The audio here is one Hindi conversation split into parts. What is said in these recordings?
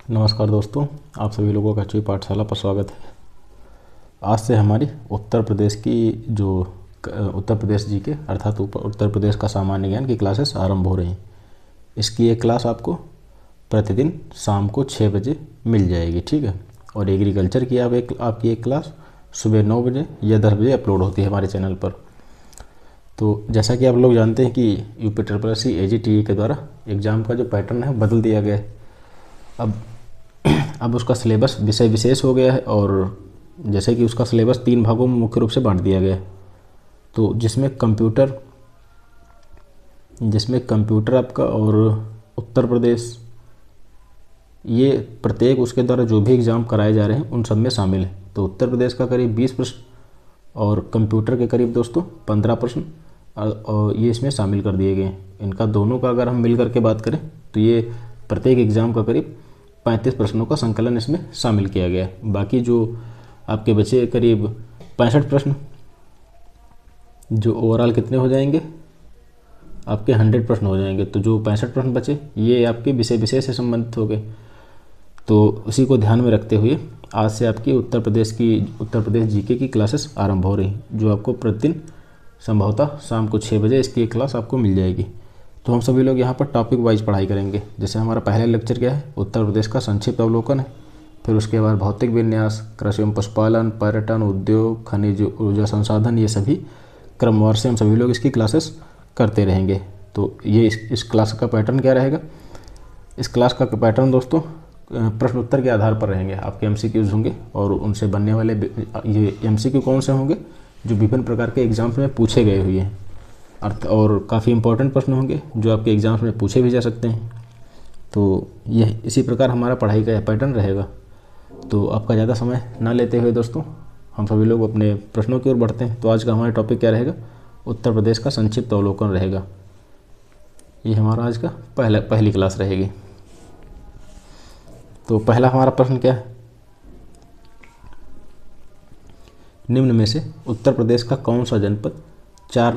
नमस्कार दोस्तों, आप सभी लोगों का अच्छी पाठशाला पर स्वागत है। आज से हमारी उत्तर प्रदेश की जो उत्तर प्रदेश जी के अर्थात उत्तर प्रदेश का सामान्य ज्ञान की क्लासेस आरंभ हो रही हैं। इसकी एक क्लास आपको प्रतिदिन शाम को 6 बजे मिल जाएगी, ठीक है। और एग्रीकल्चर की आपकी एक क्लास सुबह 9 बजे या 10 बजे अपलोड होती है हमारे चैनल पर। तो जैसा कि आप लोग जानते हैं कि UPSSC AGTE के द्वारा एग्ज़ाम का जो पैटर्न है बदल दिया गया है। अब उसका सिलेबस विषय विशेष हो गया है और जैसे कि उसका सिलेबस 3 भागों में मुख्य रूप से बांट दिया गया है। तो जिसमें कंप्यूटर आपका और उत्तर प्रदेश, ये प्रत्येक उसके द्वारा जो भी एग्ज़ाम कराए जा रहे हैं उन सब में शामिल है। तो उत्तर प्रदेश का करीब 20 प्रश्न और कंप्यूटर के करीब दोस्तों 15 प्रश्न और ये इसमें शामिल कर दिए गए हैं। इनका दोनों का अगर हम मिल करके बात करें तो ये प्रत्येक एग्ज़ाम का करीब 35 प्रश्नों का संकलन इसमें शामिल किया गया है। बाकी जो आपके बचे करीब 65 प्रश्न, जो ओवरऑल कितने हो जाएंगे, आपके 100 प्रश्न हो जाएंगे। तो जो 65 प्रश्न बचे ये आपके विषय विशेष से संबंधित हो गए। तो उसी को ध्यान में रखते हुए आज से आपकी उत्तर प्रदेश GK की क्लासेस आरंभ हो रही हैं, जो आपको प्रतिदिन संभवतः शाम को 6 बजे इसकी एक क्लास आपको मिल जाएगी। तो हम सभी लोग यहाँ पर टॉपिक वाइज पढ़ाई करेंगे। जैसे हमारा पहला लेक्चर क्या है, उत्तर प्रदेश का संक्षिप्त अवलोकन है। फिर उसके बाद भौतिक विन्यास, कृषि एवं पशुपालन, पर्यटन, उद्योग, खनिज ऊर्जा संसाधन, ये सभी क्रमवार से हम सभी लोग इसकी क्लासेस करते रहेंगे। तो ये इस क्लास का पैटर्न क्या रहेगा, इस क्लास का पैटर्न दोस्तों प्रश्न उत्तर के आधार पर रहेंगे। आपके MCQs होंगे और उनसे बनने वाले ये MCQ कौन से होंगे, जो विभिन्न प्रकार के एग्जाम्स में पूछे गए हुए हैं और काफ़ी इंपॉर्टेंट प्रश्न होंगे जो आपके एग्ज़ाम्स में पूछे भी जा सकते हैं। तो यह इसी प्रकार हमारा पढ़ाई का पैटर्न रहेगा। तो आपका ज़्यादा समय ना लेते हुए दोस्तों हम सभी लोग अपने प्रश्नों की ओर बढ़ते हैं। तो आज का हमारा टॉपिक क्या रहेगा, उत्तर प्रदेश का संक्षिप्त अवलोकन रहेगा। ये हमारा आज का पहली क्लास रहेगी। तो पहला हमारा प्रश्न क्या है, निम्न में से उत्तर प्रदेश का कौन सा जनपद 4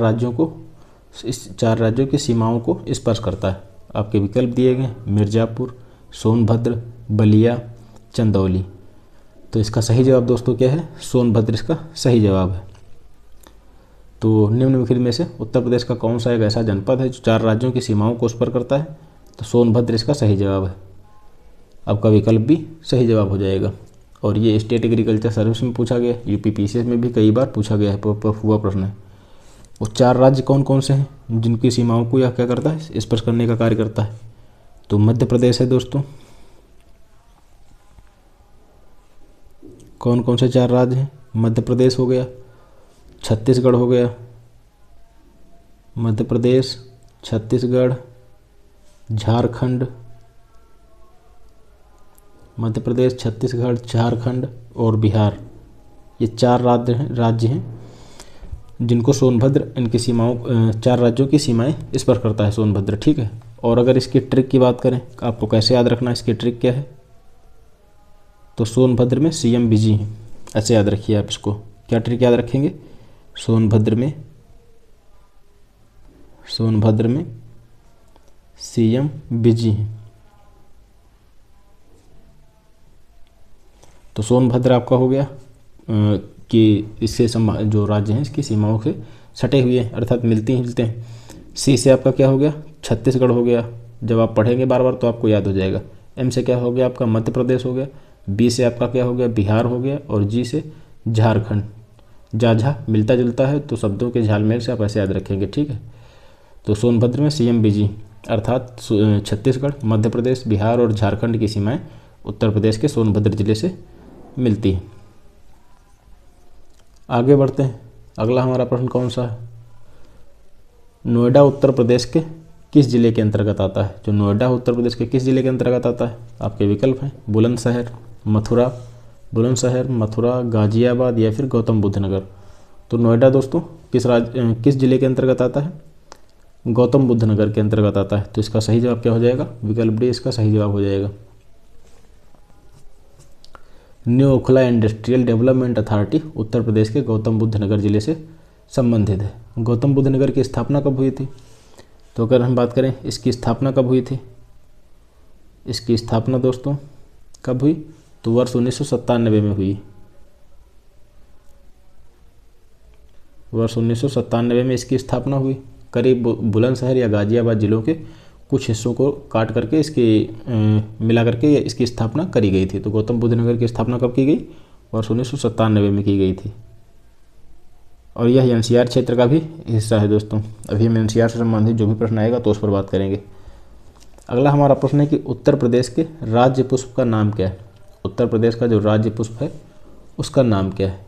राज्यों की सीमाओं को स्पर्श करता है। आपके विकल्प दिए गए मिर्ज़ापुर, सोनभद्र, बलिया, चंदौली। तो इसका सही जवाब दोस्तों क्या है, सोनभद्र इसका सही जवाब है। तो निम्नलिखित में से उत्तर प्रदेश का कौन सा एक ऐसा जनपद है जो 4 राज्यों की सीमाओं को स्पर्श करता है, तो सोनभद्र इसका सही जवाब है। आपका विकल्प भी सही जवाब हो जाएगा। और ये स्टेट एग्रीकल्चर सर्विस में पूछा गया, UPPCS में भी कई बार पूछा गया है, हुआ प्रश्न है। वो 4 राज्य कौन कौन से हैं जिनकी सीमाओं को यह क्या करता है, स्पर्श करने का कार्य करता है। तो मध्य प्रदेश है दोस्तों। कौन कौन से 4 राज्य हैं, मध्य प्रदेश हो गया, छत्तीसगढ़ हो गया, मध्य प्रदेश, छत्तीसगढ़, झारखंड, मध्य प्रदेश, छत्तीसगढ़, झारखंड और बिहार। ये 4 राज्य हैं जिनको सोनभद्र इनकी सीमाओं 4 राज्यों की सीमाएं स्पर्श करता है सोनभद्र, ठीक है। और अगर इसकी ट्रिक की बात करें, आपको कैसे याद रखना है, इसकी ट्रिक क्या है, तो सोनभद्र में CM बिजी हैं, ऐसे याद रखिए आप इसको। क्या ट्रिक याद रखेंगे, सोनभद्र में CM बिजी हैं। तो सोनभद्र आपका हो गया कि इससे जो राज्य हैं इसकी सीमाओं से सटे हुए हैं, अर्थात मिलते हैं। C से आपका क्या हो गया, छत्तीसगढ़ हो गया। जब आप पढ़ेंगे बार बार तो आपको याद हो जाएगा। M से क्या हो गया, आपका मध्य प्रदेश हो गया। B से आपका क्या हो गया, बिहार हो गया। और G से झारखंड। जा मिलता जुलता है तो शब्दों के झालमेल से आप ऐसे याद रखेंगे, ठीक है। तो सोनभद्र में CM बिजी, अर्थात छत्तीसगढ़, मध्य प्रदेश, बिहार और झारखंड की सीमाएँ उत्तर प्रदेश के सोनभद्र जिले से मिलती है। आगे बढ़ते हैं। अगला हमारा प्रश्न कौन सा है, नोएडा उत्तर प्रदेश के किस जिले के अंतर्गत आता है। जो नोएडा उत्तर प्रदेश के किस जिले के अंतर्गत आता है, आपके विकल्प हैं बुलंदशहर, मथुरा, गाजियाबाद या फिर गौतम बुद्ध नगर। तो नोएडा दोस्तों किस जिले के अंतर्गत आता है, गौतम बुद्ध नगर के अंतर्गत आता है। तो इसका सही जवाब क्या हो जाएगा, विकल्प डी इसका सही जवाब हो जाएगा। New Okhla industrial development authority Uttar Pradesh के गौतम बुद्ध नगर जिले से संबंधित है। गौतम बुद्ध नगर की स्थापना कब हुई थी, तो अगर हम बात करें इसकी स्थापना कब हुई थी, इसकी स्थापना दोस्तों कब हुई? तो वर्ष 1997 में हुई। वर्ष 1997 में इसकी स्थापना हुई। करीब बुलंदशहर या गाजियाबाद जिलों के कुछ हिस्सों को काट करके मिला करके इसकी स्थापना करी गई थी। तो गौतम बुद्ध नगर की स्थापना कब की गई? वर्ष 1997 में की गई थी। और यह एनसीआर क्षेत्र का भी हिस्सा है दोस्तों। अभी हम एनसीआर से संबंधित जो भी प्रश्न आएगा तो उस पर बात करेंगे। अगला हमारा प्रश्न है कि उत्तर प्रदेश के राज्य पुष्प का नाम क्या है? उत्तर प्रदेश का जो राज्य पुष्प है उसका नाम क्या है?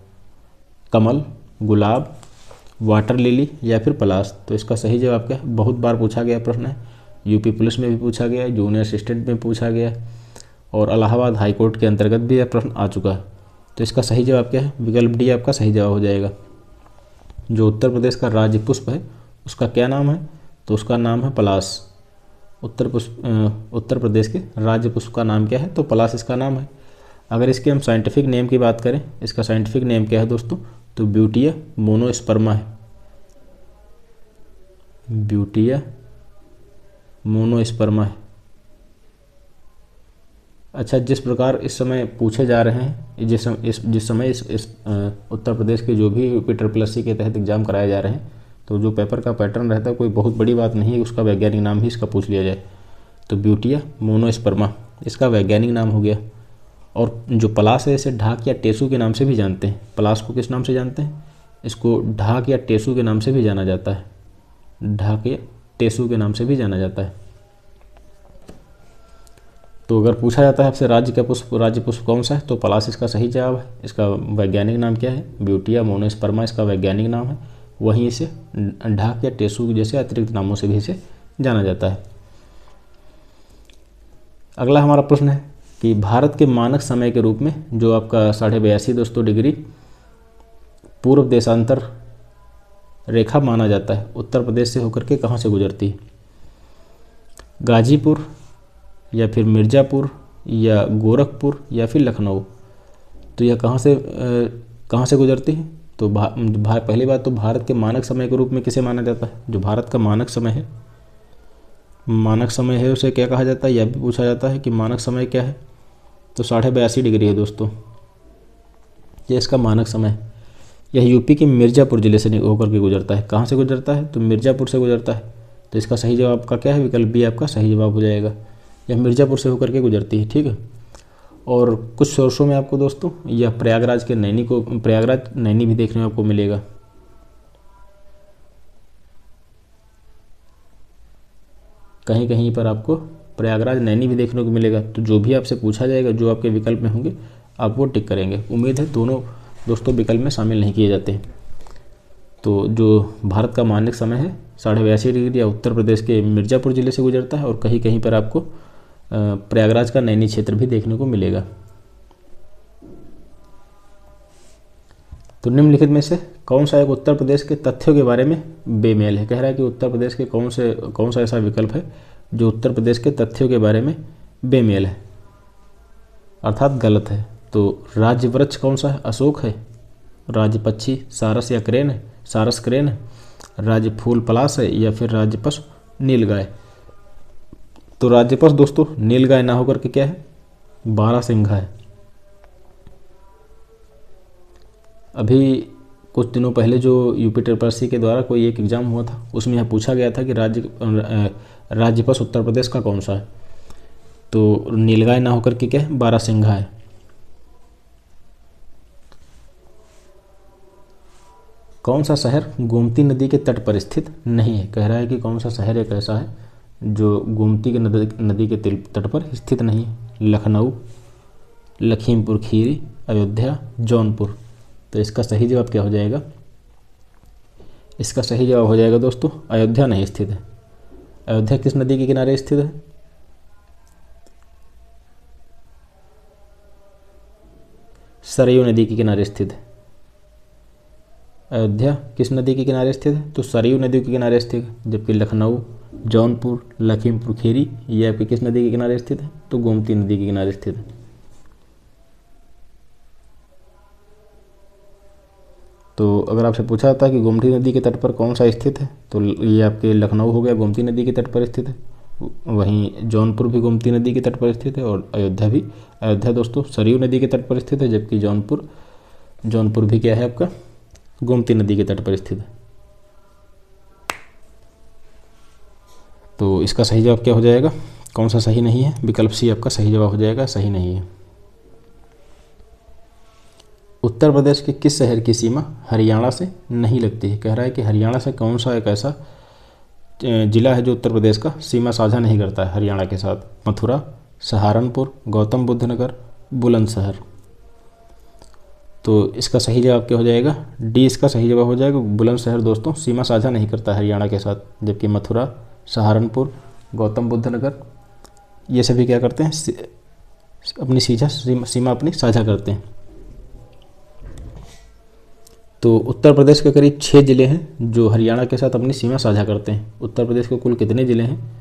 कमल, गुलाब, वाटर लिली या फिर पलाश? तो इसका सही जवाब क्या है? बहुत बार पूछा गया प्रश्न है, यूपी पुलिस में भी पूछा गया है, जूनियर असिस्टेंट में पूछा गया है और इलाहाबाद हाईकोर्ट के अंतर्गत भी यह प्रश्न आ चुका है। तो इसका सही जवाब क्या है? विकल्प डी आपका सही जवाब हो जाएगा। जो उत्तर प्रदेश का राज्य पुष्प है उसका क्या नाम है? तो उसका नाम है पलाश। उत्तर प्रदेश के राज्य पुष्प का नाम क्या है? तो पलाश इसका नाम है। अगर इसके हम साइंटिफिक नेम की बात करें, इसका साइंटिफिक नेम क्या है दोस्तों? तो ब्यूटिया मोनोस्पर्मा है। ब्यूटिया मोनोस्पर्मा है। अच्छा, जिस प्रकार इस समय पूछे जा रहे हैं, जिस समय इस उत्तर प्रदेश के जो भी यूपी SSC के तहत एग्जाम कराए जा रहे हैं, तो जो पेपर का पैटर्न रहता है कोई बहुत बड़ी बात नहीं है, उसका वैज्ञानिक नाम ही इसका पूछ लिया जाए। तो ब्यूटिया मोनोस्पर्मा इसका वैज्ञानिक नाम हो गया। और जो पलाश है इसे ढाक या टेसू के नाम से भी जानते हैं। पलाश को किस नाम से जानते हैं? इसको ढाक या टेसू के नाम से भी जाना जाता है। ढाक या टेसू के नाम से भी जाना जाता है। तो अगर पूछा जाता है आपसे राज्य पुष्प कौन सा है, तो पलाश इसका सही जवाब है। इसका वैज्ञानिक नाम क्या है? ब्यूटिया मोनोस्पर्मा इसका वैज्ञानिक नाम है। वहीं इसे ढाक या टेसू जैसे अतिरिक्त नामों से भी इसे जाना जाता है। अगला हमारा प्रश्न है कि भारत के मानक समय के रूप में जो आपका 82.5 दोस्तों डिग्री पूर्व देशांतर रेखा माना जाता है, उत्तर प्रदेश से होकर के कहाँ से गुजरती है? गाजीपुर या फिर मिर्ज़ापुर या गोरखपुर या फिर लखनऊ? तो यह कहाँ से गुजरती है? तो पहली बात तो भारत के मानक समय के रूप में किसे माना जाता है? जो भारत का मानक समय है उसे क्या कहा जाता है? यह भी पूछा जाता है कि मानक समय क्या है? तो 82.5 डिग्री है दोस्तों, ये इसका मानक समय है। यह यूपी के मिर्ज़ापुर जिले से होकर के गुजरता है। कहाँ से गुजरता है? तो मिर्ज़ापुर से गुजरता है। तो इसका सही जवाब का क्या है? विकल्प बी आपका सही जवाब हो जाएगा। यह मिर्ज़ापुर से होकर के गुजरती है, ठीक है। और कुछ सोर्सों में आपको दोस्तों यह प्रयागराज नैनी भी देखने में आपको मिलेगा। कहीं कहीं पर आपको प्रयागराज नैनी भी देखने को मिलेगा। तो जो भी आपसे पूछा जाएगा, जो आपके विकल्प में होंगे, आप वो टिक करेंगे। उम्मीद है दोनों दोस्तों विकल्प में शामिल नहीं किए जाते हैं। तो जो भारत का मानक समय है 82.5 डिग्री या उत्तर प्रदेश के मिर्ज़ापुर जिले से गुजरता है और कहीं कहीं पर आपको प्रयागराज का नैनी क्षेत्र भी देखने को मिलेगा। तो निम्नलिखित में से कौन सा एक उत्तर प्रदेश के तथ्यों के बारे में बेमेल है? कह रहा है कि उत्तर प्रदेश के कौन सा ऐसा विकल्प है जो उत्तर प्रदेश के तथ्यों के बारे में बेमेल है, अर्थात गलत है। तो राज्य वृक्ष कौन सा है? अशोक है। राज्य पक्षी सारस क्रेन है। राज्य फूल पलाश है या फिर राज्य पशु नीलगाय? तो राज्य पशु दोस्तों नीलगाय ना होकर के क्या है? बारहसिंघा है। अभी कुछ दिनों पहले जो यूपी SSC के द्वारा कोई एक एग्ज़ाम हुआ था, उसमें यह पूछा गया था कि राज्य पशु उत्तर प्रदेश का कौन सा है? तो नीलगाय ना होकर के क्या है? बारहसिंघा है। कौन सा शहर गोमती नदी के तट पर स्थित नहीं है? कह रहा है कि कौन सा शहर एक ऐसा है जो गोमती के नदी के तट पर स्थित नहीं है? लखनऊ, लखीमपुर खीरी, अयोध्या, जौनपुर? तो इसका सही जवाब क्या हो जाएगा? इसका सही जवाब हो जाएगा दोस्तों अयोध्या नहीं स्थित है। अयोध्या किस नदी के किनारे स्थित है? सरयू नदी के किनारे स्थित है। अयोध्या किस नदी के किनारे स्थित है? तो सरयू नदी के किनारे स्थित है। जबकि लखनऊ, जौनपुर, लखीमपुर खीरी ये आपकी किस नदी के किनारे स्थित है? तो गोमती नदी के किनारे स्थित है। तो अगर आपसे पूछा जाता है कि गोमती नदी के तट पर कौन सा स्थित है, तो ये आपके लखनऊ हो गया, गोमती नदी के तट पर स्थित है। वहीं जौनपुर भी गोमती नदी के तट पर स्थित है, और अयोध्या भी। अयोध्या दोस्तों सरयू नदी के तट पर स्थित है, जबकि जौनपुर भी क्या है आपका, गोमती नदी के तट पर स्थित है। तो इसका सही जवाब क्या हो जाएगा, कौन सा सही नहीं है, विकल्प सी आपका सही जवाब हो जाएगा, सही नहीं है। उत्तर प्रदेश के किस शहर की सीमा हरियाणा से नहीं लगती है। कह रहा है कि हरियाणा से कौन सा एक ऐसा जिला है जो उत्तर प्रदेश का सीमा साझा नहीं करता है हरियाणा के साथ। मथुरा, सहारनपुर, गौतम बुद्ध नगर, बुलंदशहर। तो इसका सही जवाब क्या हो जाएगा, डी इसका सही जवाब हो जाएगा। बुलंदशहर दोस्तों सीमा साझा नहीं करता हरियाणा के साथ, जबकि मथुरा, सहारनपुर, गौतम बुद्ध नगर ये सभी क्या करते हैं, अपनी सीमा अपनी साझा करते हैं। तो उत्तर प्रदेश के करीब 6 ज़िले हैं जो हरियाणा के साथ अपनी सीमा साझा करते हैं। उत्तर प्रदेश के कुल कितने ज़िले हैं,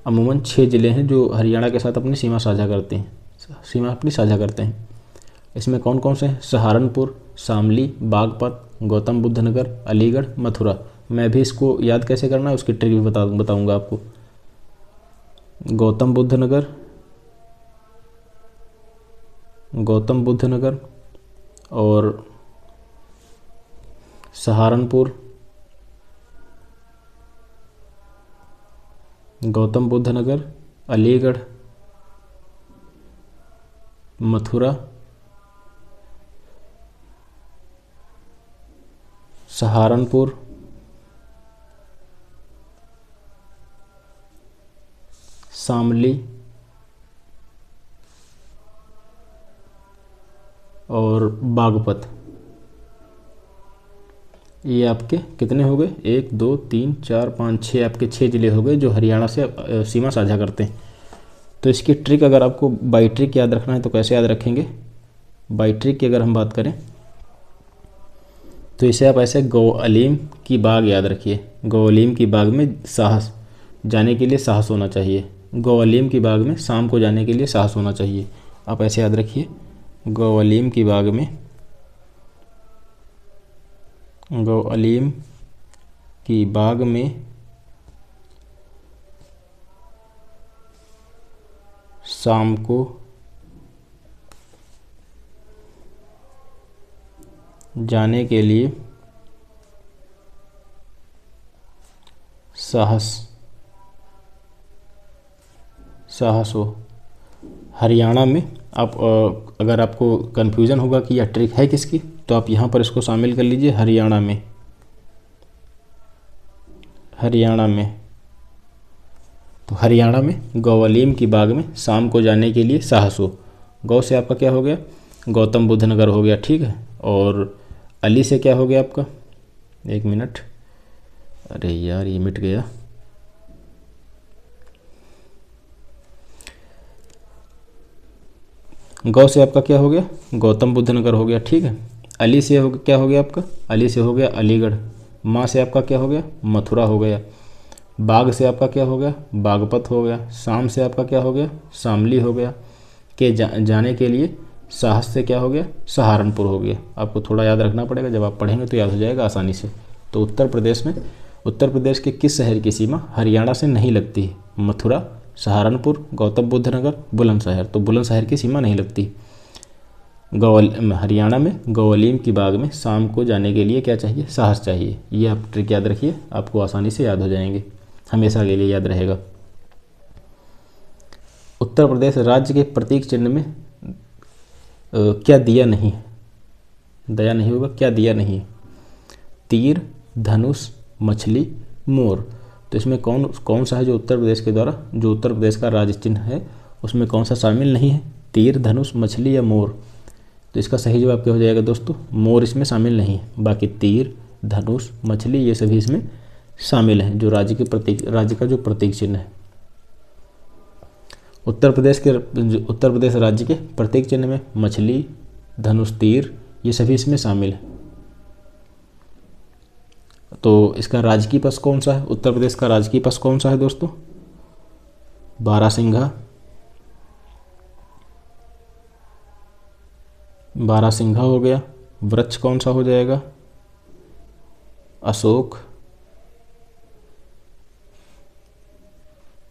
अमूमन 6 ज़िले हैं जो हरियाणा के साथ अपनी सीमा साझा करते हैं, सीमा अपनी साझा करते हैं। इसमें कौन कौन से हैं, सहारनपुर, शामली, बागपत, गौतम बुद्ध नगर, अलीगढ़, मथुरा। मैं भी इसको याद कैसे करना है उसकी ट्रिक भी बताऊंगा आपको। गौतम बुद्ध नगर और सहारनपुर, गौतम बुद्ध नगर, अलीगढ़, मथुरा, सहारनपुर, शामली और बागपत। ये आपके कितने हो गए, 1 2 3 4 5 6 आपके 6 ज़िले हो गए जो हरियाणा से सीमा साझा करते हैं। तो इसकी ट्रिक अगर आपको बाई ट्रिक याद रखना है तो कैसे याद रखेंगे, बाई ट्रिक की अगर हम बात करें तो इसे आप ऐसे गौ अलीम की बाग याद रखिए। गौ अलीम की बाग में साहस जाने के लिए साहस होना चाहिए। गौ अलीम की बाग में शाम को जाने के लिए साहस होना चाहिए। आप ऐसे याद रखिए, गौ अलीम की बाग में, गौ अलीम की बाग में शाम को जाने के लिए साहस हो। हरियाणा में आप अगर आपको कन्फ्यूज़न होगा कि यह ट्रिक है किसकी, तो आप यहाँ पर इसको शामिल कर लीजिए। हरियाणा में तो हरियाणा में गौ अलीम की बाग में शाम को जाने के लिए साहस हो। गौ से आपका क्या हो गया, गौतम बुद्ध नगर हो गया, ठीक है। और अली से क्या हो गया आपका, 1 मिनट, अरे यार ये मिट गया। गौ से आपका क्या हो गया, गौतम बुद्ध नगर हो गया, ठीक है। अली से क्या हो गया आपका, अली से हो गया अलीगढ़। माँ से आपका क्या हो गया, मथुरा हो गया। बाग से आपका क्या हो गया, बागपत हो गया। शाम से आपका क्या हो गया, शामली हो गया। के जाने के लिए साहस से क्या हो गया, सहारनपुर हो गया। आपको थोड़ा याद रखना पड़ेगा, जब आप पढ़ेंगे तो याद हो जाएगा आसानी से। तो उत्तर प्रदेश के किस शहर की सीमा हरियाणा से नहीं लगती है, मथुरा, सहारनपुर, गौतम बुद्ध नगर, बुलंदशहर। तो बुलंदशहर की सीमा नहीं लगती। हरियाणा में गौ अलीम की बाग में शाम को जाने के लिए क्या चाहिए, साहस चाहिए। ये आप ट्रिक याद रखिए, आपको आसानी से याद हो जाएंगे, हमेशा के लिए याद रहेगा। उत्तर प्रदेश राज्य के प्रतीक चिन्ह में क्या दिया नहीं है, दया नहीं होगा, क्या दिया नहीं है, तीर, धनुष, मछली, मोर। तो इसमें कौन सा है जो उत्तर प्रदेश का राज्य चिन्ह है उसमें कौन सा शामिल नहीं है, तीर, धनुष, मछली या मोर। तो इसका सही जवाब क्या हो जाएगा दोस्तों, मोर इसमें शामिल नहीं है। बाकी तीर, धनुष, मछली ये सभी इसमें शामिल हैं जो राज्य का जो प्रतीक चिन्ह है। उत्तर प्रदेश राज्य के प्रतीक चिन्ह में मछली, धनुष, तीर ये सभी इसमें शामिल है। तो इसका राजकीय पशु कौन सा है, उत्तर प्रदेश का राजकीय पशु कौन सा है दोस्तों, बारहसिंघा हो गया। वृक्ष कौन सा हो जाएगा, अशोक।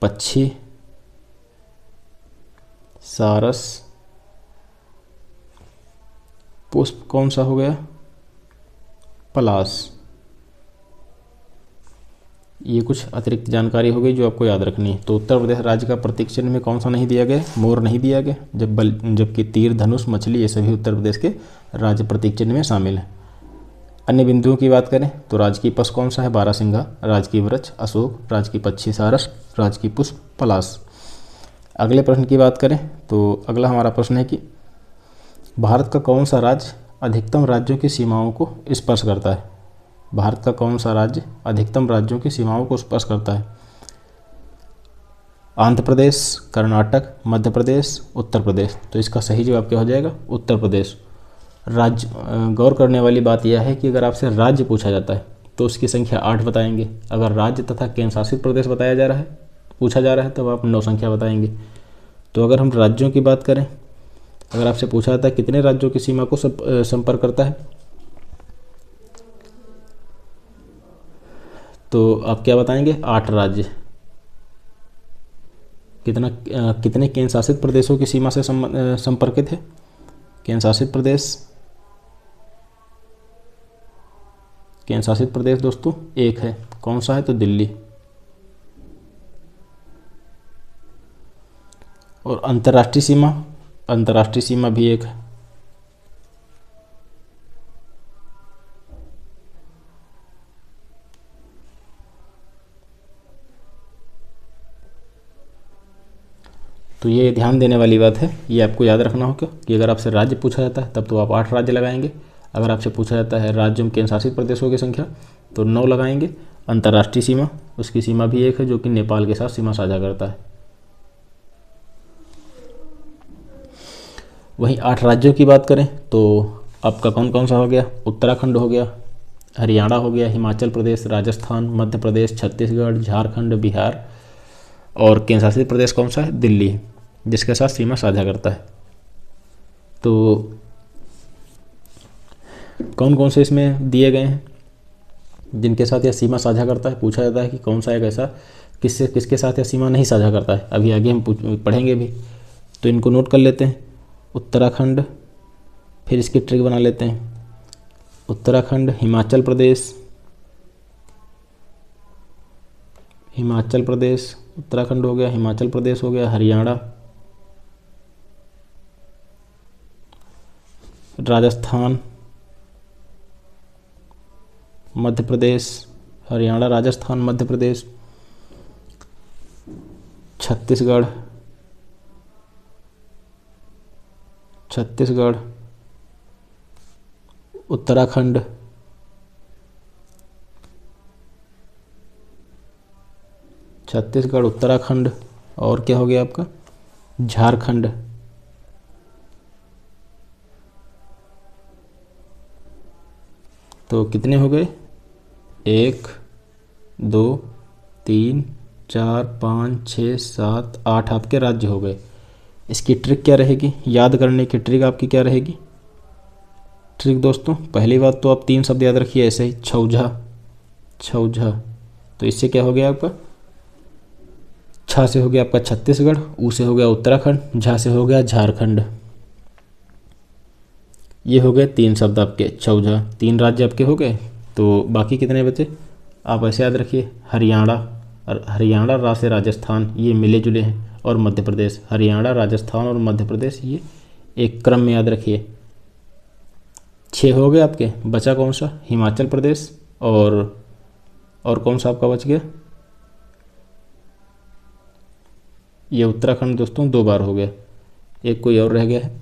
पक्षी, सारस, पुष्प कौन सा हो गया, पलाश। ये कुछ अतिरिक्त जानकारी हो गई जो आपको याद रखनी है। तो उत्तर प्रदेश राज्य का प्रतीक चिन्ह में कौन सा नहीं दिया गया, मोर नहीं दिया गया, जबकि तीर, धनुष, मछली ये सभी उत्तर प्रदेश के राज्य प्रतीक चिन्ह में शामिल हैं। अन्य बिंदुओं की बात करें तो राजकीय पशु कौन सा है, बारहसिंघा, राजकीय वृक्ष अशोक, राजकीय पक्षी सारस, राजकीय पुष्प पलाश। अगले प्रश्न की बात करें तो अगला हमारा प्रश्न है कि भारत का कौन सा राज्य अधिकतम राज्यों की सीमाओं को स्पर्श करता है। भारत का कौन सा राज्य अधिकतम राज्यों की सीमाओं को स्पर्श करता है। आंध्र प्रदेश, कर्नाटक, मध्य प्रदेश, उत्तर प्रदेश। तो इसका सही जवाब क्या हो जाएगा, उत्तर प्रदेश। राज्य, गौर करने वाली बात यह है कि अगर आपसे राज्य पूछा जाता है तो उसकी संख्या 8 बताएंगे। अगर राज्य तथा केंद्र शासित प्रदेश पूछा जा रहा है तो आप 9 संख्या बताएंगे। तो अगर हम राज्यों की बात करें, अगर आपसे पूछा जाता है कितने राज्यों की सीमा को संपर्क करता है, तो आप क्या बताएंगे, 8 राज्य। कितने केंद्र शासित प्रदेशों की सीमा से संपर्कित है, केंद्र शासित प्रदेश दोस्तों 1 है। कौन सा है, तो दिल्ली। और अंतर्राष्ट्रीय सीमा भी 1 है। तो ये ध्यान देने वाली बात है, ये आपको याद रखना होगा कि अगर आपसे राज्य पूछा जाता है तब तो आप 8 राज्य लगाएंगे। अगर आपसे पूछा जाता है राज्यों केंद्र शासित प्रदेशों की संख्या तो 9 लगाएंगे। अंतर्राष्ट्रीय सीमा, उसकी सीमा भी 1 है जो कि नेपाल के साथ सीमा साझा करता है। वहीं 8 राज्यों की बात करें तो आपका कौन कौन सा हो गया, उत्तराखंड हो गया, हरियाणा हो गया, हिमाचल प्रदेश, राजस्थान, मध्य प्रदेश, छत्तीसगढ़, झारखंड, बिहार। और केंद्र शासित प्रदेश कौन सा है, दिल्ली, जिसके साथ सीमा साझा करता है। तो कौन कौन से इसमें दिए गए हैं जिनके साथ यह सीमा साझा करता है। पूछा जाता है कि कौन सा एक ऐसा किसके साथ यह सीमा नहीं साझा करता है। अभी आगे हम पढ़ेंगे भी, तो इनको नोट कर लेते हैं। उत्तराखंड, फिर इसकी ट्रिक बना लेते हैं। उत्तराखंड, हिमाचल प्रदेश, उत्तराखंड हो गया, हिमाचल प्रदेश हो गया, हरियाणा, राजस्थान, मध्य प्रदेश, हरियाणा, राजस्थान, मध्य प्रदेश, छत्तीसगढ़, उत्तराखंड, उत्तराखंड, और क्या हो गया आपका, झारखंड। तो कितने हो गए, 1 2 3 4 5 6 7 8 आपके राज्य हो गए। इसकी ट्रिक क्या रहेगी, याद करने की ट्रिक आपकी क्या रहेगी। ट्रिक दोस्तों, पहली बात तो आप 3 शब्द याद रखिए ऐसे ही, छौझा। तो इससे क्या हो गया आपका, छा से हो गया आपका छत्तीसगढ़, ऊ से हो गया उत्तराखंड, झा से हो गया झारखंड। ये हो गए 3 शब्द आपके, छौझा। 3 राज्य आपके हो गए। तो बाकी कितने बचे, आप ऐसे याद रखिए, हरियाणा रा से राजस्थान, ये मिले जुले हैं। और मध्य प्रदेश, हरियाणा, राजस्थान और मध्य प्रदेश, ये एक क्रम में याद रखिए। 6 हो गए आपके। बचा कौन सा, हिमाचल प्रदेश, और कौन सा आपका बच गया, ये उत्तराखंड दोस्तों 2 बार हो गया, एक कोई और रह गया है।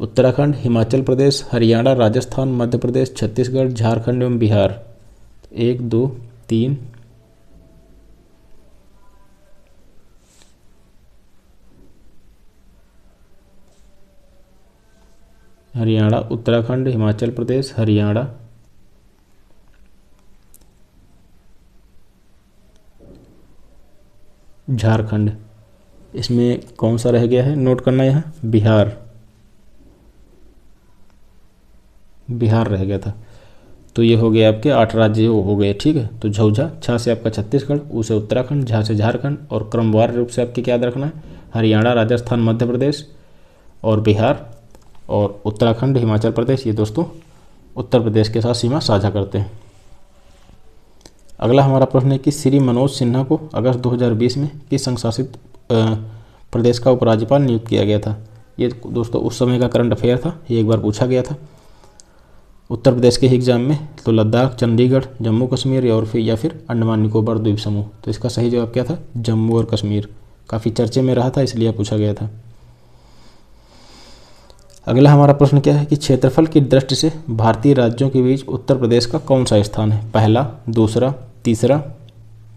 उत्तराखंड, हिमाचल प्रदेश, हरियाणा, राजस्थान, मध्य प्रदेश, छत्तीसगढ़, झारखंड एवं बिहार। 1 2 3 हरियाणा, उत्तराखंड, हिमाचल प्रदेश, हरियाणा, झारखंड। इसमें कौन सा रह गया है, नोट करना, यहाँ बिहार रह गया था। तो ये हो गया आपके 8 राज्य हो गए, ठीक है। तो झौझा, छा से आपका छत्तीसगढ़, ऊ से उत्तराखंड, झा से झारखंड, और क्रमवार रूप से आपके क्या याद रखना है, हरियाणा, राजस्थान, मध्य प्रदेश और बिहार, और उत्तराखंड, हिमाचल प्रदेश, ये दोस्तों उत्तर प्रदेश के साथ सीमा साझा करते हैं। अगला हमारा प्रश्न है कि श्री मनोज सिन्हा को अगस्त 2020 में किस संघ शासित प्रदेश का उपराज्यपाल नियुक्त किया गया था। ये दोस्तों उस समय का करंट अफेयर था, ये एक बार पूछा गया था उत्तर प्रदेश के एग्जाम में। तो लद्दाख, चंडीगढ़, जम्मू कश्मीर और या फिर अंडमान निकोबार द्वीप समूह। तो इसका सही जवाब क्या था, जम्मू और कश्मीर। काफ़ी चर्चे में रहा था इसलिए पूछा गया था। अगला हमारा प्रश्न क्या है कि क्षेत्रफल की दृष्टि से भारतीय राज्यों के बीच उत्तर प्रदेश का कौन सा स्थान है, पहला, दूसरा, तीसरा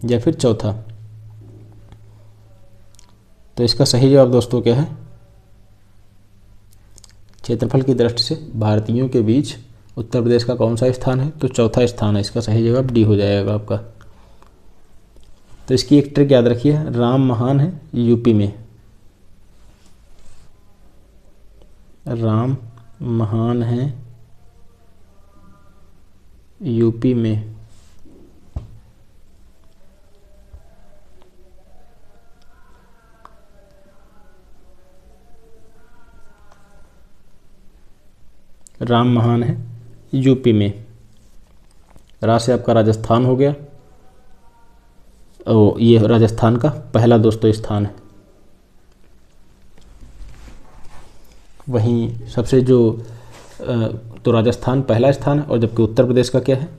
या फिर चौथा। तो इसका सही जवाब दोस्तों क्या है, क्षेत्रफल की दृष्टि से भारतीयों के बीच उत्तर प्रदेश का कौन सा स्थान है, तो चौथा स्थान है। इसका सही जवाब डी हो जाएगा आपका। तो इसकी एक ट्रिक याद रखिए, राम महान है यूपी में, राम महान है यूपी में। राम महान है यूपी में। रा से आपका राजस्थान हो गया, और ये राजस्थान का पहला दोस्तों स्थान है। वहीं सबसे जो तो राजस्थान पहला स्थान है, और जबकि उत्तर प्रदेश का क्या है,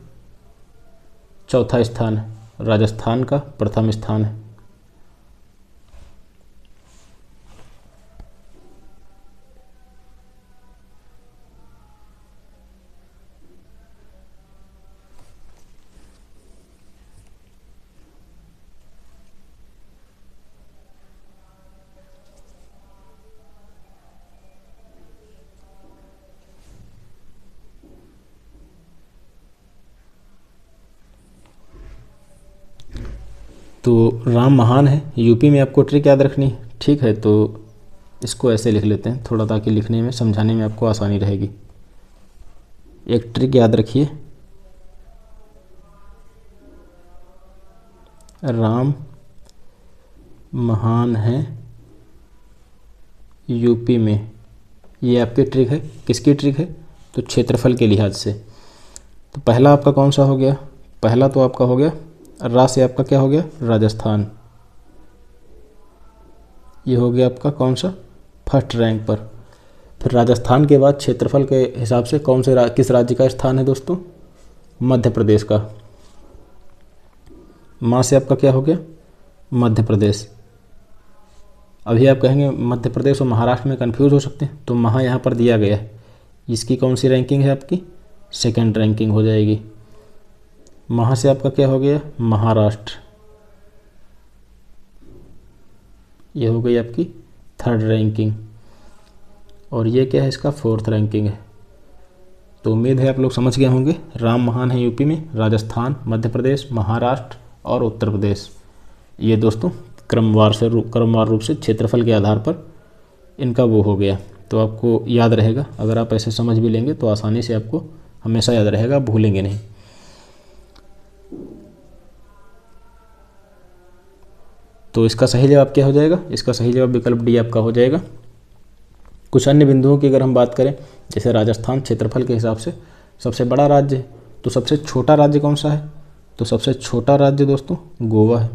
चौथा स्थान है। राजस्थान का प्रथम स्थान है। तो राम महान है यूपी में, आपको ट्रिक याद रखनी है, ठीक है। तो इसको ऐसे लिख लेते हैं थोड़ा, ताकि लिखने में समझाने में आपको आसानी रहेगी। एक ट्रिक याद रखिए, राम महान है यूपी में, ये आपकी ट्रिक है। किसकी ट्रिक है, तो क्षेत्रफल के लिहाज से। तो पहला आपका कौन सा हो गया, पहला तो आपका हो गया, रा से आपका क्या हो गया, राजस्थान। ये हो गया आपका कौन सा, फर्स्ट रैंक पर। फिर राजस्थान के बाद क्षेत्रफल के हिसाब से कौन से किस राज्य का स्थान है दोस्तों, मध्य प्रदेश का। माँ से आपका क्या हो गया, मध्य प्रदेश। अभी आप कहेंगे मध्य प्रदेश और महाराष्ट्र में कंफ्यूज हो सकते हैं, तो महा यहाँ पर दिया गया है। इसकी कौन सी रैंकिंग है आपकी, सेकंड रैंकिंग हो जाएगी। महा से आपका क्या हो गया, महाराष्ट्र। ये हो गई आपकी थर्ड रैंकिंग, और ये क्या है, इसका फोर्थ रैंकिंग है। तो उम्मीद है आप लोग समझ गए होंगे। राम महान है यूपी में, राजस्थान, मध्य प्रदेश, महाराष्ट्र और उत्तर प्रदेश। ये दोस्तों क्रमवार रूप से क्षेत्रफल के आधार पर इनका वो हो गया। तो आपको याद रहेगा, अगर आप ऐसे समझ भी लेंगे तो आसानी से आपको हमेशा याद रहेगा, भूलेंगे नहीं। तो इसका सही जवाब क्या हो जाएगा, इसका सही जवाब विकल्प डी आपका हो जाएगा। कुछ अन्य बिंदुओं की अगर हम बात करें, जैसे राजस्थान क्षेत्रफल के हिसाब से सबसे बड़ा राज्य है, तो सबसे छोटा राज्य कौन सा है, तो सबसे छोटा राज्य दोस्तों गोवा है।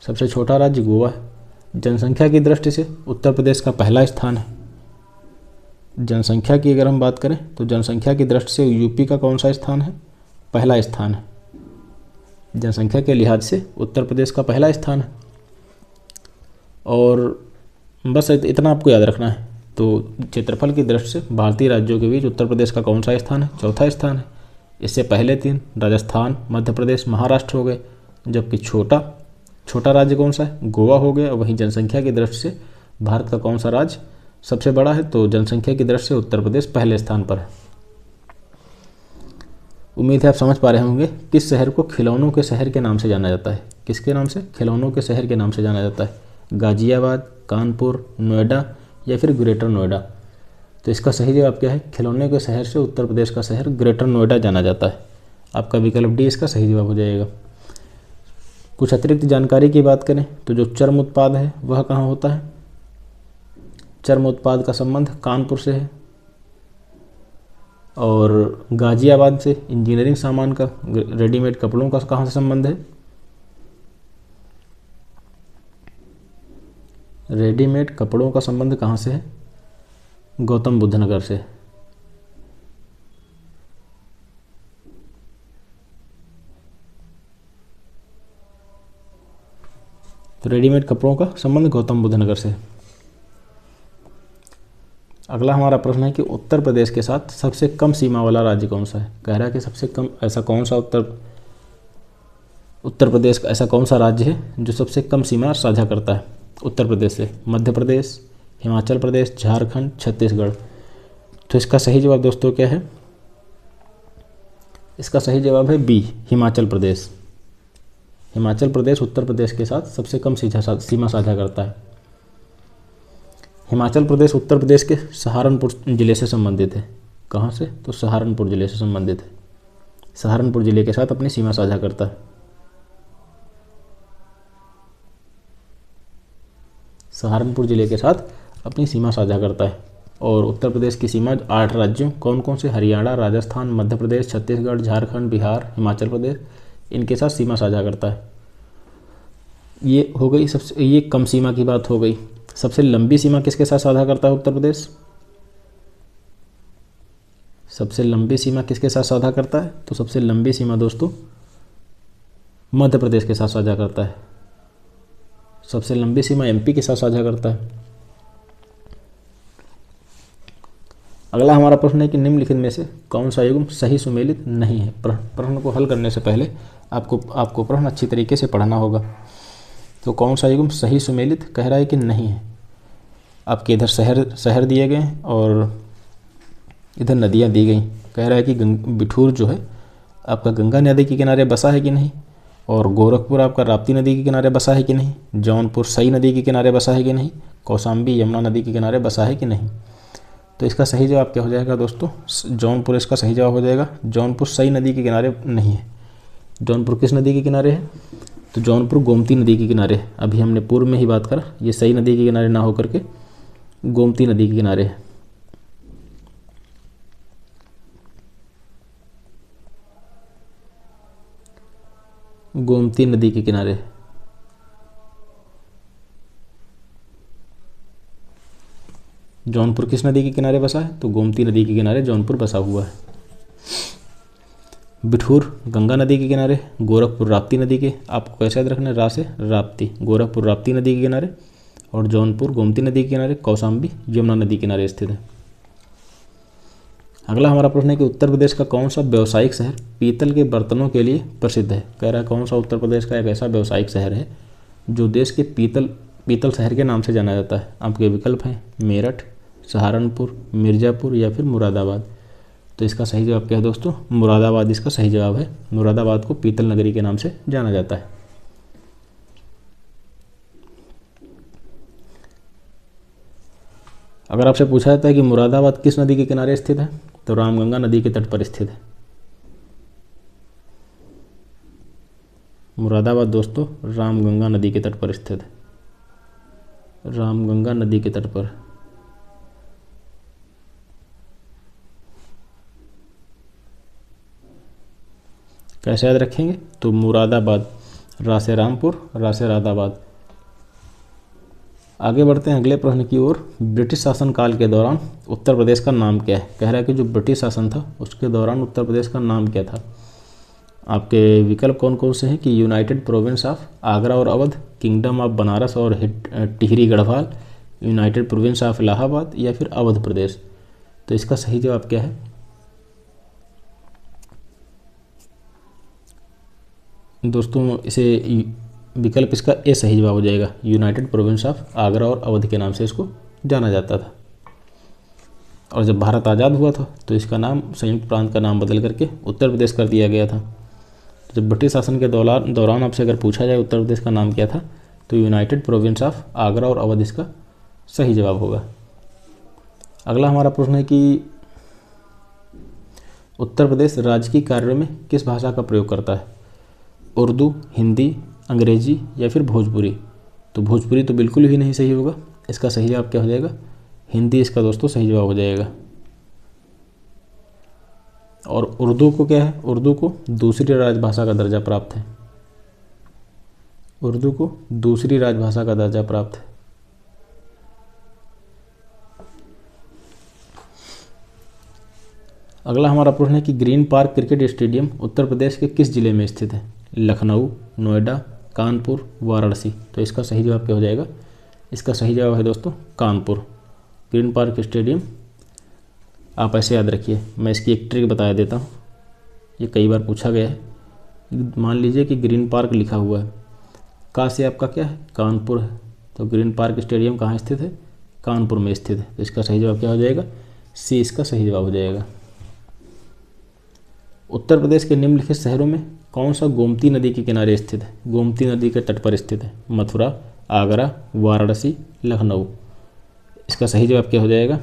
सबसे छोटा राज्य गोवा है। जनसंख्या की दृष्टि से उत्तर प्रदेश का पहला स्थान है। जनसंख्या की अगर हम बात करें तो जनसंख्या की दृष्टि से यूपी का कौन सा स्थान है, पहला स्थान है। जनसंख्या के लिहाज से उत्तर प्रदेश का पहला स्थान है। और बस इतना आपको याद रखना है। तो क्षेत्रफल की दृष्टि से भारतीय राज्यों के बीच उत्तर प्रदेश का कौन सा स्थान है, चौथा स्थान है। इससे पहले 3 राजस्थान, मध्य प्रदेश, महाराष्ट्र हो गए, जबकि छोटा राज्य कौन सा है, गोवा हो गया। और वहीं जनसंख्या की दृष्टि से भारत का कौन सा राज्य सबसे बड़ा है, तो जनसंख्या की दृष्टि से उत्तर प्रदेश पहले स्थान पर है। उम्मीद है आप समझ पा रहे होंगे। किस शहर को खिलौनों के शहर के नाम से जाना जाता है, किसके नाम से, खिलौनों के शहर के नाम से जाना जाता है। गाजियाबाद, कानपुर, नोएडा या फिर ग्रेटर नोएडा। तो इसका सही जवाब क्या है? खिलौने के शहर से उत्तर प्रदेश का शहर ग्रेटर नोएडा जाना जाता है। आपका विकल्प डी इसका सही जवाब हो जाएगा। कुछ अतिरिक्त जानकारी की बात करें तो जो चर्म उत्पाद है वह कहाँ होता है? चर्म उत्पाद का संबंध कानपुर से है। और गाजियाबाद से इंजीनियरिंग सामान का, रेडीमेड कपड़ों का कहाँ से संबंध है? रेडीमेड कपड़ों का संबंध कहाँ से है? गौतम बुद्ध नगर से। तो रेडीमेड कपड़ों का संबंध गौतम बुद्ध नगर से। अगला हमारा प्रश्न है कि उत्तर प्रदेश के साथ सबसे कम सीमा वाला राज्य कौन सा है? कह रहा है कि सबसे कम ऐसा कौन सा उत्तर प्रदेश का ऐसा कौन सा राज्य है जो सबसे कम सीमा साझा करता है उत्तर प्रदेश से? मध्य प्रदेश, हिमाचल प्रदेश, झारखंड, छत्तीसगढ़। तो इसका सही जवाब दोस्तों क्या है? इसका सही जवाब है बी, हिमाचल प्रदेश। हिमाचल प्रदेश उत्तर प्रदेश के साथ सबसे कम सीमा साझा करता है। हिमाचल प्रदेश उत्तर प्रदेश के सहारनपुर जिले से संबंधित है। कहाँ से? तो सहारनपुर जिले से संबंधित है। सहारनपुर जिले के साथ अपनी सीमा साझा करता है। सहारनपुर जिले के साथ अपनी सीमा साझा करता है। और उत्तर प्रदेश की सीमा 8 राज्यों कौन कौन से? हरियाणा, राजस्थान, मध्य प्रदेश, छत्तीसगढ़, झारखंड, बिहार, हिमाचल प्रदेश, इनके साथ सीमा साझा करता है। ये हो गई सबसे, ये कम सीमा की बात हो गई। सबसे लंबी सीमा किसके साथ साझा करता है उत्तर प्रदेश? सबसे लंबी सीमा किसके साथ साझा करता है? तो सबसे लंबी सीमा दोस्तों मध्य प्रदेश के साथ साझा करता है। सबसे लंबी सीमा एमपी के साथ साझा करता है। अगला हमारा प्रश्न है कि निम्नलिखित में से कौन सा युग्म सही सुमेलित नहीं है? प्रश्न को हल करने से पहले आपको प्रश्न अच्छी तरीके से पढ़ना होगा। तो कौन सा युग्म सही सुमेलित कह रहा है कि नहीं है? आपके इधर शहर दिए गए हैं और इधर नदियाँ दी गई। कह रहा है कि बिठूर जो है आपका गंगा नदी के किनारे बसा है कि नहीं, और गोरखपुर आपका राप्ती नदी के किनारे बसा है कि नहीं, जौनपुर सई नदी के किनारे बसा है कि नहीं, कौशाम्बी यमुना नदी के किनारे बसा है कि नहीं। तो इसका सही जवाब क्या हो जाएगा दोस्तों? जौनपुर इसका सही जवाब हो जाएगा। जौनपुर सई नदी के किनारे नहीं है। जौनपुर किस नदी के किनारे है? तो जौनपुर गोमती नदी के किनारे है। अभी हमने पूर्व में ही बात करा, ये सई नदी के किनारे ना होकर के गोमती नदी के किनारे है। गोमती नदी के किनारे। जौनपुर किस नदी के किनारे बसा है? तो गोमती नदी के किनारे जौनपुर बसा हुआ है। बिठूर गंगा नदी के किनारे, गोरखपुर राप्ती नदी के, आपको कैसे याद रखना है? रा से राप्ती, गोरखपुर राप्ती नदी के किनारे, और जौनपुर गोमती नदी के किनारे, कौशाम्बी यमुना नदी के किनारे स्थित है। अगला हमारा प्रश्न है कि उत्तर प्रदेश का कौन सा व्यावसायिक शहर पीतल के बर्तनों के लिए प्रसिद्ध है? कह रहा है कौन सा उत्तर प्रदेश का एक ऐसा व्यावसायिक शहर है जो देश के पीतल शहर के नाम से जाना जाता है। आपके विकल्प हैं मेरठ, सहारनपुर, मिर्ज़ापुर या फिर मुरादाबाद। तो इसका सही जवाब क्या है दोस्तों? मुरादाबाद इसका सही जवाब है। मुरादाबाद को पीतल नगरी के नाम से जाना जाता है। अगर आपसे पूछा जाता है कि मुरादाबाद किस नदी के किनारे स्थित है, तो रामगंगा नदी के तट पर स्थित है। मुरादाबाद दोस्तों रामगंगा नदी के तट पर स्थित है। रामगंगा नदी के तट पर। कैसे याद रखेंगे? तो मुरादाबाद, रा से रामपुर, रा से रादाबाद। आगे बढ़ते हैं अगले प्रश्न की ओर। ब्रिटिश शासनकाल के दौरान उत्तर प्रदेश का नाम क्या है? कह रहा है कि जो ब्रिटिश शासन था उसके दौरान उत्तर प्रदेश का नाम क्या था? आपके विकल्प कौन कौन से हैं कि यूनाइटेड प्रोविंस ऑफ आगरा और अवध, किंगडम ऑफ बनारस और Tehri Garhwal, United province of Allahabad या फिर अवध प्रदेश। तो इसका सही जवाब क्या है? दोस्तों इसे विकल्प इसका ए सही जवाब हो जाएगा। यूनाइटेड प्रोविंस ऑफ आगरा और अवध के नाम से इसको जाना जाता था। और जब भारत आज़ाद हुआ था तो इसका नाम, संयुक्त प्रांत का नाम बदल करके उत्तर प्रदेश कर दिया गया था। जब ब्रिटिश शासन के दौरान आपसे अगर पूछा जाए उत्तर प्रदेश का नाम क्या था, तो यूनाइटेड प्रोविंस ऑफ आगरा और अवध इसका सही जवाब होगा। अगला हमारा प्रश्न है कि उत्तर प्रदेश राजकीय कार्यों में किस भाषा का प्रयोग करता है? उर्दू, हिंदी, अंग्रेजी या फिर भोजपुरी? तो भोजपुरी तो बिल्कुल भी नहीं सही होगा। इसका सही जवाब क्या हो जाएगा? हिंदी इसका दोस्तों सही जवाब हो जाएगा। और उर्दू को क्या है? उर्दू को दूसरी राजभाषा का दर्जा प्राप्त है। उर्दू को दूसरी राजभाषा का दर्जा प्राप्त है। अगला हमारा प्रश्न है कि ग्रीन पार्क क्रिकेट स्टेडियम उत्तर प्रदेश के किस जिले में स्थित है? लखनऊ, नोएडा, कानपुर, वाराणसी? तो इसका सही जवाब क्या हो जाएगा? इसका सही जवाब है दोस्तों कानपुर। ग्रीन पार्क स्टेडियम आप ऐसे याद रखिए। मैं इसकी एक ट्रिक बता देता हूँ, ये कई बार पूछा गया है। मान लीजिए कि ग्रीन पार्क लिखा हुआ है, का से आपका क्या है? कानपुर है। तो ग्रीन पार्क स्टेडियम कहाँ स्थित है? कानपुर में स्थित है। तो इसका सही जवाब क्या हो जाएगा? सी इसका सही जवाब हो जाएगा। उत्तर प्रदेश के निम्नलिखित शहरों में कौन सा गोमती नदी के किनारे स्थित है? गोमती नदी के तट पर स्थित है। मथुरा, आगरा, वाराणसी, लखनऊ? इसका सही जवाब क्या हो जाएगा?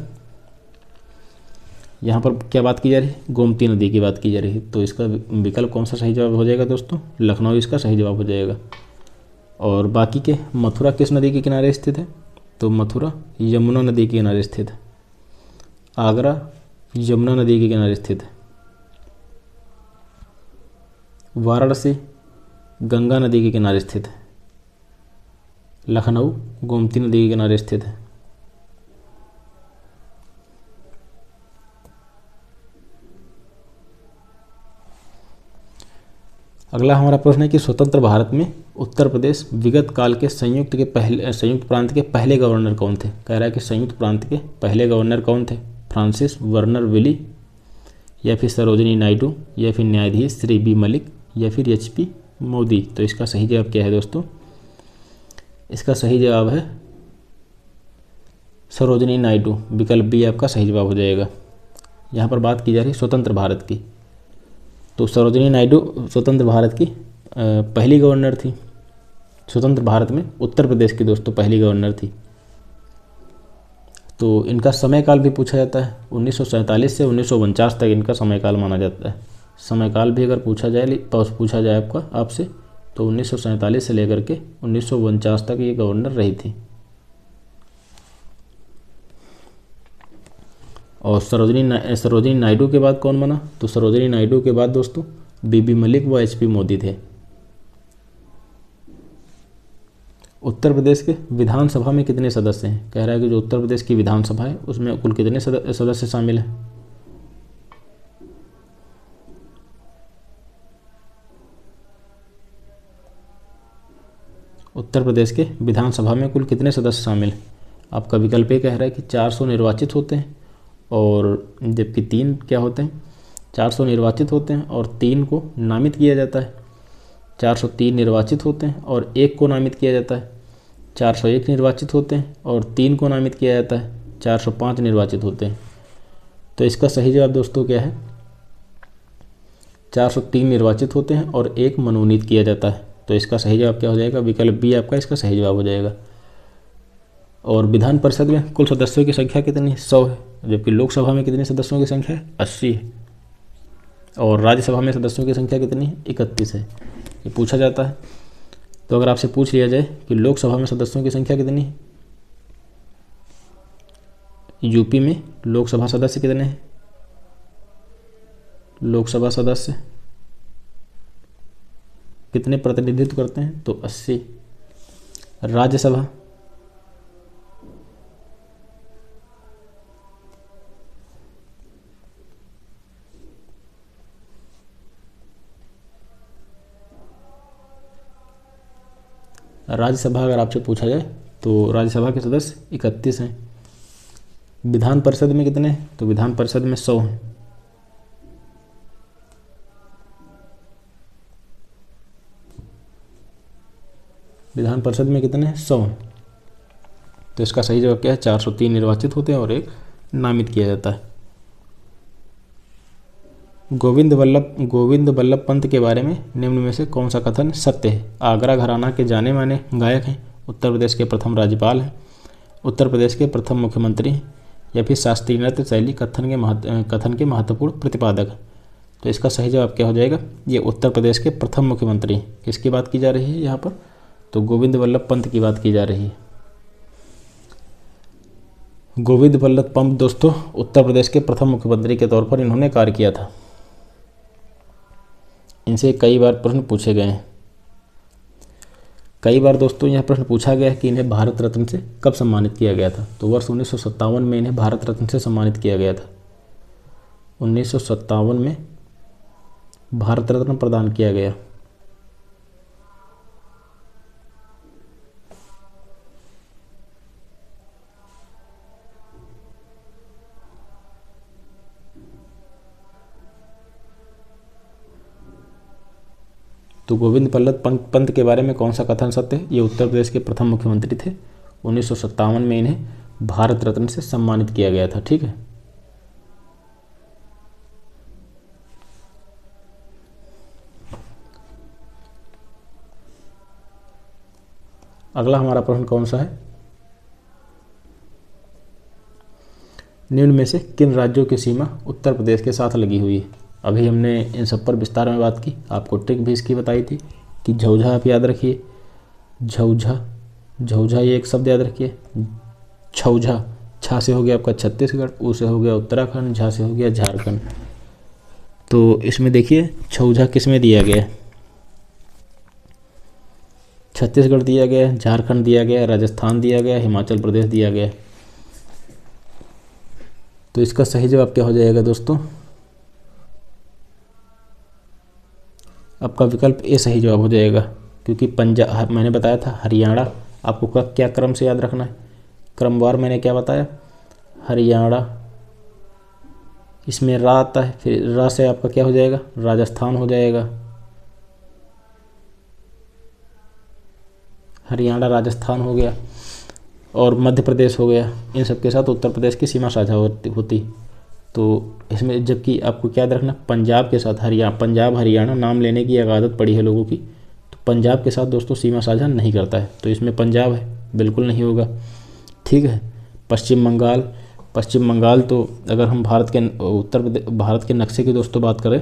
यहाँ पर क्या बात की जा रही है? गोमती नदी की बात की जा रही है। तो इसका विकल्प कौन सा सही जवाब हो जाएगा दोस्तों? लखनऊ इसका सही जवाब हो जाएगा। और बाकी के मथुरा किस नदी के किनारे स्थित है? तो मथुरा यमुना नदी के किनारे स्थित है। आगरा यमुना नदी के किनारे स्थित है। वाराणसी गंगा नदी के किनारे स्थित है। लखनऊ गोमती नदी के किनारे स्थित है। अगला हमारा प्रश्न है कि स्वतंत्र भारत में उत्तर प्रदेश विगत काल के संयुक्त प्रांत के पहले गवर्नर कौन थे? कह रहा है कि संयुक्त प्रांत के पहले गवर्नर कौन थे? फ्रांसिस वर्नर विली, या फिर सरोजिनी नायडू, या फिर न्यायाधीश श्री बी मलिक, या फिर एचपी मोदी? तो इसका सही जवाब क्या है दोस्तों? इसका सही जवाब है सरोजिनी नायडू। विकल्प बी आपका सही जवाब हो जाएगा। यहाँ पर बात की जा रही है स्वतंत्र भारत की। तो सरोजिनी नायडू स्वतंत्र भारत की पहली गवर्नर थी। स्वतंत्र भारत में उत्तर प्रदेश की दोस्तों पहली गवर्नर थी। तो इनका समयकाल भी पूछा जाता है। 1947 से 1949 तक इनका समयकाल माना जाता है। समयकाल भी अगर पूछा जाए आपका आपसे, तो 1947 से लेकर के 1949 तक ये गवर्नर रही थी। और सरोजिनी नायडू के बाद कौन बना? तो सरोजिनी नायडू के बाद दोस्तों बीबी मलिक व एचपी मोदी थे। उत्तर प्रदेश के विधानसभा में कितने सदस्य हैं? कह रहा है कि जो उत्तर प्रदेश की विधानसभा है उसमें कुल कितने सदस्य शामिल हैं? उत्तर प्रदेश के विधानसभा में कुल कितने सदस्य शामिल हैं? आपका विकल्प ये कह रहा है कि 400 निर्वाचित होते हैं, और जबकि 3 क्या होते हैं? 400 निर्वाचित होते हैं और 3 को नामित किया जाता है। 403 निर्वाचित होते हैं और 1 को नामित किया जाता है। 401 निर्वाचित होते हैं और 3 को नामित किया जाता है। 405 निर्वाचित होते हैं। तो इसका सही जवाब दोस्तों क्या है? 403 निर्वाचित होते हैं और 1 मनोनीत किया जाता है। तो इसका सही जवाब क्या हो जाएगा? विकल्प बी आपका इसका सही जवाब हो जाएगा। और विधान परिषद में कुल सदस्यों की संख्या कितनी है? 100 है। जबकि लोकसभा में कितने सदस्यों की संख्या है? 80 है। और राज्यसभा में सदस्यों की संख्या कितनी है? 31 है। ये पूछा जाता है। तो अगर आपसे पूछ लिया जाए कि लोकसभा में सदस्यों की संख्या कितनी है? यूपी में लोकसभा सदस्य कितने हैं? लोकसभा सदस्य कितने प्रतिनिधित्व करते हैं? तो 80। राज्यसभा राज्यसभा अगर आपसे पूछा जाए तो राज्यसभा के सदस्य 31 हैं। विधान परिषद में कितने हैं? तो विधान परिषद में 100 हैं। विधान परिषद में कितने हैं? 100 हैं। तो इसका सही जवाब क्या है? 403 निर्वाचित होते हैं और 1 नामित किया जाता है। गोविंद वल्लभ पंत के बारे में निम्न में से कौन सा कथन सत्य है? आगरा घराना के जाने माने गायक हैं, उत्तर प्रदेश के प्रथम राज्यपाल हैं, उत्तर प्रदेश के प्रथम मुख्यमंत्री हैं, या फिर शास्त्रीय नृत्य शैली कथन के महत्वपूर्ण प्रतिपादक हैं। तो इसका सही जवाब क्या हो जाएगा, ये उत्तर प्रदेश के प्रथम मुख्यमंत्री किसकी बात की जा रही है यहाँ पर, तो गोविंद वल्लभ पंत की बात की जा रही है। गोविंद वल्लभ पंत दोस्तों उत्तर प्रदेश के प्रथम मुख्यमंत्री के तौर पर इन्होंने कार्य किया था। इनसे कई बार प्रश्न पूछे गए हैं। कई बार दोस्तों यह प्रश्न पूछा गया है कि इन्हें भारत रत्न से कब सम्मानित किया गया था, तो वर्ष 1957 में इन्हें भारत रत्न से सम्मानित किया गया था। 1957 में भारत रत्न प्रदान किया गया। तो गोविंद वल्लभ पंत के बारे में कौन सा कथन सत्य है, ये उत्तर प्रदेश के प्रथम मुख्यमंत्री थे। 1957 में इन्हें भारत रत्न से सम्मानित किया गया था। ठीक है, अगला हमारा प्रश्न कौन सा है, निम्न में से किन राज्यों की सीमा उत्तर प्रदेश के साथ लगी हुई है। अभी हमने इन सब पर विस्तार में बात की, आपको ट्रिक भी इसकी बताई थी कि झौझा आप याद रखिए, झौझा ये एक शब्द याद रखिए। छौझा, छा से हो गया आपका छत्तीसगढ़, ऊ से हो गया उत्तराखंड, झा से हो गया झारखंड। तो इसमें देखिए छौझा किस में दिया गया है, छत्तीसगढ़ दिया गया, झारखंड दिया गया, राजस्थान दिया गया, हिमाचल प्रदेश दिया गया। तो इसका सही जवाब क्या हो जाएगा दोस्तों, आपका विकल्प ए सही जवाब हो जाएगा, क्योंकि पंजाब मैंने बताया था हरियाणा, आपको क्या क्रम से याद रखना है, क्रमवार मैंने क्या बताया, हरियाणा, इसमें रा आता है, फिर रा से आपका क्या हो जाएगा, राजस्थान हो जाएगा, हरियाणा राजस्थान हो गया, और मध्य प्रदेश हो गया। इन सब के साथ उत्तर प्रदेश की सीमा साझा होती। तो इसमें जबकि आपको क्या याद रखना, पंजाब के साथ पंजाब हरियाणा नाम लेने की एक आदत पड़ी है लोगों की, तो पंजाब के साथ दोस्तों सीमा साझा नहीं करता है, तो इसमें पंजाब है, बिल्कुल नहीं होगा। ठीक है, पश्चिम बंगाल तो अगर हम भारत के नक्शे की दोस्तों बात करें,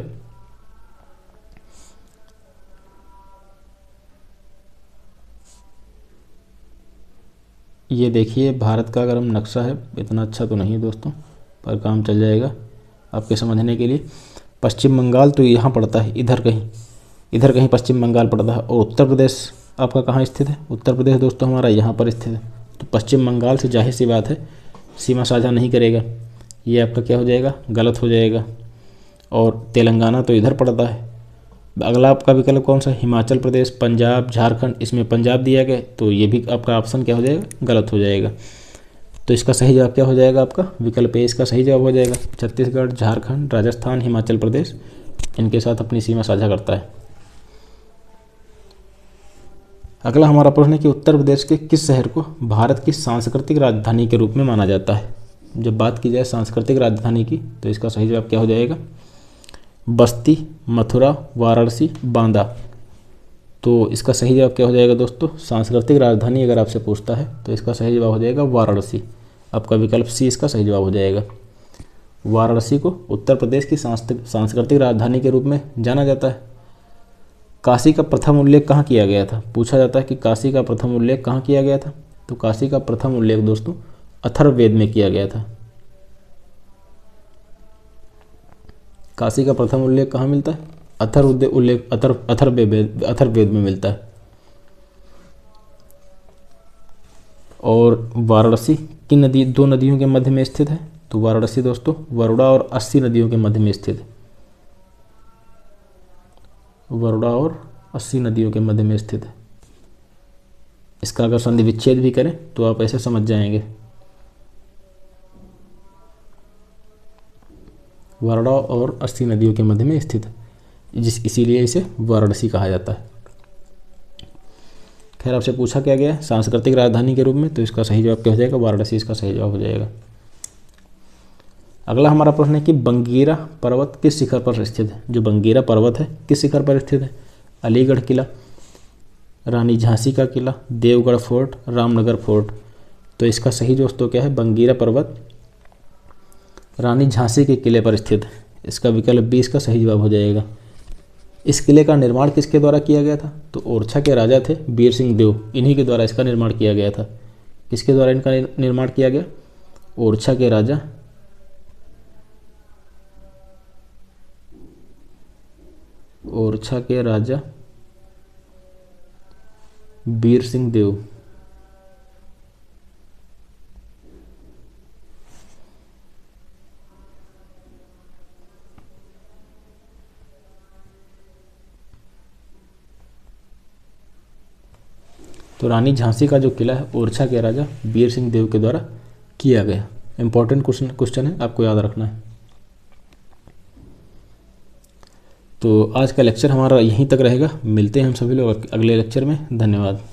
ये देखिए भारत का अगर हम नक्शा है, इतना अच्छा तो नहीं है दोस्तों, पर काम चल जाएगा आपके समझने के लिए। पश्चिम बंगाल तो यहाँ पड़ता है, इधर कहीं पश्चिम बंगाल पड़ता है, और उत्तर प्रदेश आपका कहाँ स्थित है, उत्तर प्रदेश दोस्तों हमारा यहाँ पर स्थित है। तो पश्चिम बंगाल से जाहिर सी बात है सीमा साझा नहीं करेगा, ये आपका क्या हो जाएगा, गलत हो जाएगा। और तेलंगाना तो इधर पड़ता है। अगला आपका विकल्प कौन सा, हिमाचल प्रदेश, पंजाब, झारखंड, इसमें पंजाब दिया गया, तो ये भी आपका ऑप्शन क्या हो जाएगा, गलत हो जाएगा। तो इसका सही जवाब क्या हो जाएगा, आपका विकल्प ए इसका सही जवाब हो जाएगा। छत्तीसगढ़, झारखंड, राजस्थान, हिमाचल प्रदेश इनके साथ अपनी सीमा साझा करता है। अगला हमारा प्रश्न है कि उत्तर प्रदेश के किस शहर को भारत की सांस्कृतिक राजधानी के रूप में माना जाता है। जब बात की जाए सांस्कृतिक राजधानी की, तो इसका सही जवाब क्या हो जाएगा, बस्ती, मथुरा, वाराणसी, बांदा। तो इसका सही जवाब क्या हो जाएगा दोस्तों, सांस्कृतिक राजधानी अगर आपसे पूछता है तो इसका सही जवाब हो जाएगा वाराणसी। आपका विकल्प सी इसका सही जवाब हो जाएगा। वाराणसी को उत्तर प्रदेश की सांस्कृतिक राजधानी के रूप में जाना जाता है। काशी का प्रथम उल्लेख कहाँ किया गया था, पूछा जाता है कि काशी का प्रथम उल्लेख कहाँ किया गया था। तो काशी का प्रथम उल्लेख दोस्तों अथर्ववेद में किया गया था। काशी का प्रथम उल्लेख कहाँ मिलता है, अथर्ववेद में मिलता है। और वाराणसी किन नदी, दो नदियों के मध्य में स्थित है। तो वाराणसी दोस्तों वरुणा और अस्सी नदियों के मध्य में स्थित है, वरुणा और अस्सी नदियों के मध्य में स्थित है। इसका अगर संधि विच्छेद भी करें तो आप ऐसे समझ जाएंगे, वरुणा और अस्सी नदियों के मध्य में स्थित है, इसीलिए इसे वाराणसी कहा जाता है। खैर आपसे पूछा क्या गया सांस्कृतिक राजधानी के रूप में, तो इसका सही जवाब क्या हो जाएगा, वाराणसी इसका सही जवाब हो जाएगा। अगला हमारा प्रश्न है कि बंगीरा पर्वत किस शिखर पर स्थित है। जो बंगीरा पर्वत है किस शिखर पर स्थित है, अलीगढ़ किला, रानी झांसी का किला, देवगढ़ फोर्ट, रामनगर फोर्ट। तो इसका सही दोस्तों क्या है, बंगीरा पर्वत रानी झांसी के किले पर स्थित है। इसका विकल्प बी इसका सही जवाब हो जाएगा। इस किले का निर्माण किसके द्वारा किया गया था? तो ओरछा के राजा थे वीर सिंह देव, इन्हीं के द्वारा इसका निर्माण किया गया था। किसके द्वारा इनका निर्माण किया गया? ओरछा के राजा वीर सिंह देव। तो रानी झांसी का जो किला है ओरछा के राजा वीर सिंह देव के द्वारा किया गया। इंपॉर्टेंट क्वेश्चन है, आपको याद रखना है। तो आज का लेक्चर हमारा यहीं तक रहेगा। मिलते हैं हम सभी लोग अगले लेक्चर में। धन्यवाद।